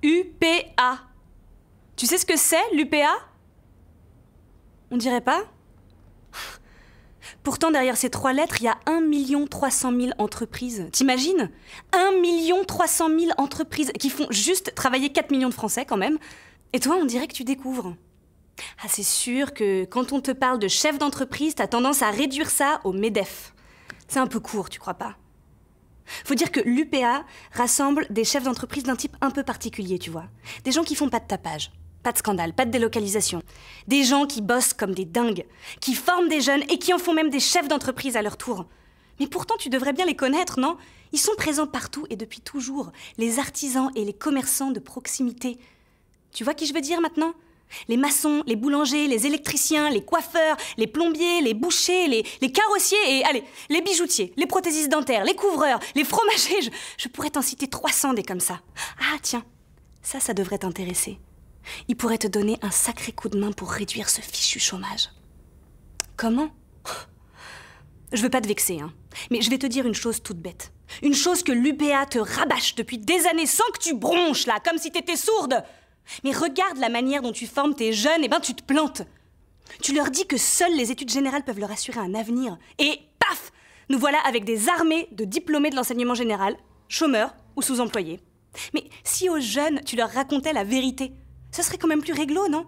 UPA. Tu sais ce que c'est, l'UPA? On dirait pas? Pourtant, derrière ces 3 lettres, il y a 1 300 000 entreprises. T'imagines? 1 300 000 entreprises qui font juste travailler 4 millions de Français quand même. Et toi, on dirait que tu découvres. Ah, c'est sûr que quand on te parle de chef d'entreprise, t'as tendance à réduire ça au MEDEF. C'est un peu court, tu crois pas? Faut dire que l'UPA rassemble des chefs d'entreprise d'un type un peu particulier, tu vois. Des gens qui font pas de tapage, pas de scandale, pas de délocalisation. Des gens qui bossent comme des dingues, qui forment des jeunes et qui en font même des chefs d'entreprise à leur tour. Mais pourtant, tu devrais bien les connaître, non? Ils sont présents partout et depuis toujours. Les artisans et les commerçants de proximité. Tu vois qui je veux dire maintenant? Les maçons, les boulangers, les électriciens, les coiffeurs, les plombiers, les bouchers, les carrossiers et, allez, les bijoutiers, les prothésistes dentaires, les couvreurs, les fromagers. Je pourrais t'en citer 300 des comme ça. Ah tiens, ça devrait t'intéresser. Il pourrait te donner un sacré coup de main pour réduire ce fichu chômage. Comment? Je veux pas te vexer, hein, mais je vais te dire une chose toute bête. Une chose que l'UPA te rabâche depuis des années sans que tu bronches là, comme si t'étais sourde. Mais regarde la manière dont tu formes tes jeunes, et ben tu te plantes. Tu leur dis que seules les études générales peuvent leur assurer un avenir. Et paf! Nous voilà avec des armées de diplômés de l'enseignement général, chômeurs ou sous-employés. Mais si aux jeunes, tu leur racontais la vérité, ce serait quand même plus réglo, non?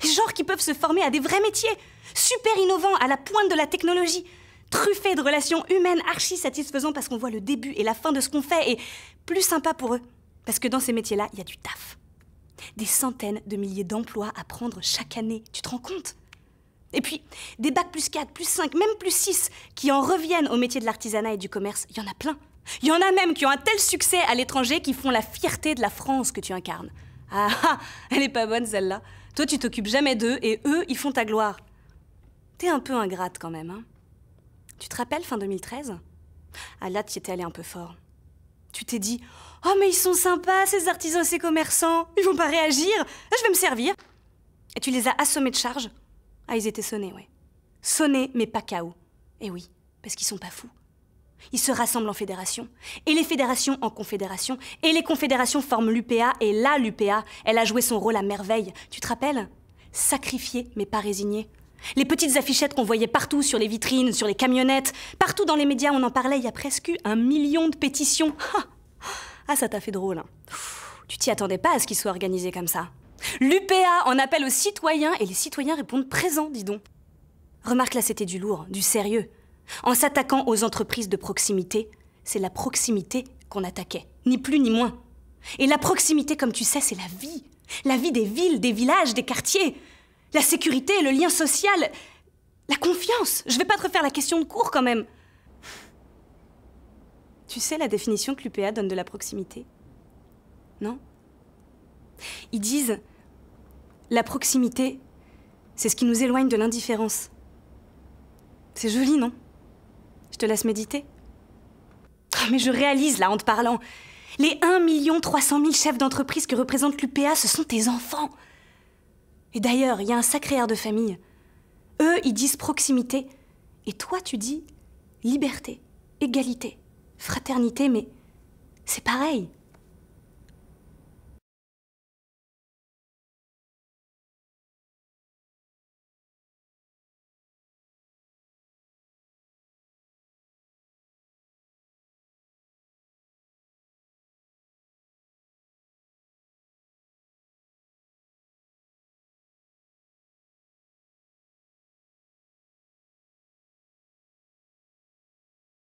Genre qui peuvent se former à des vrais métiers, super innovants, à la pointe de la technologie, truffés de relations humaines archi satisfaisants parce qu'on voit le début et la fin de ce qu'on fait, et plus sympa pour eux, parce que dans ces métiers-là, il y a du taf. Des centaines de milliers d'emplois à prendre chaque année, tu te rends compte? Et puis, des bacs +4, +5, même +6, qui en reviennent au métier de l'artisanat et du commerce, il y en a plein. Il y en a même qui ont un tel succès à l'étranger qui font la fierté de la France que tu incarnes. Ah ah, elle est pas bonne celle-là. Toi, tu t'occupes jamais d'eux et eux, ils font ta gloire. T'es un peu ingrate quand même, hein? Tu te rappelles fin 2013? Ah là, tu y étais allé un peu fort. Tu t'es dit « Oh, mais ils sont sympas, ces artisans, ces commerçants, ils vont pas réagir, je vais me servir !» Et tu les as assommés de charges. Ah, ils étaient sonnés, ouais. Sonnés, mais pas KO. Et oui, parce qu'ils sont pas fous. Ils se rassemblent en fédération, et les fédérations en confédérations, et les confédérations forment l'UPA, et là, l'UPA, elle a joué son rôle à merveille. Tu te rappelles? Sacrifiée, mais pas résignée. Les petites affichettes qu'on voyait partout sur les vitrines, sur les camionnettes, partout dans les médias, on en parlait, il y a presque 1 million de pétitions. Ah, ça t'a fait drôle, hein. Tu t'y attendais pas à ce qu'il soit organisé comme ça. L'UPA en appelle aux citoyens, et les citoyens répondent présents, dis donc. Remarque, là, c'était du lourd, du sérieux. En s'attaquant aux entreprises de proximité, c'est la proximité qu'on attaquait, ni plus ni moins. Et la proximité, comme tu sais, c'est la vie des villes, des villages, des quartiers. La sécurité, le lien social, la confiance. Je vais pas te refaire la question de cours quand même. Tu sais la définition que l'UPA donne de la proximité? Non? Ils disent la proximité, c'est ce qui nous éloigne de l'indifférence. C'est joli, non? Je te laisse méditer. Oh, mais je réalise là en te parlant. Les 1 300 000 chefs d'entreprise que représente l'UPA, ce sont tes enfants. Et d'ailleurs, il y a un sacré air de famille. Eux, ils disent proximité. Et toi, tu dis liberté, égalité, fraternité, mais c'est pareil.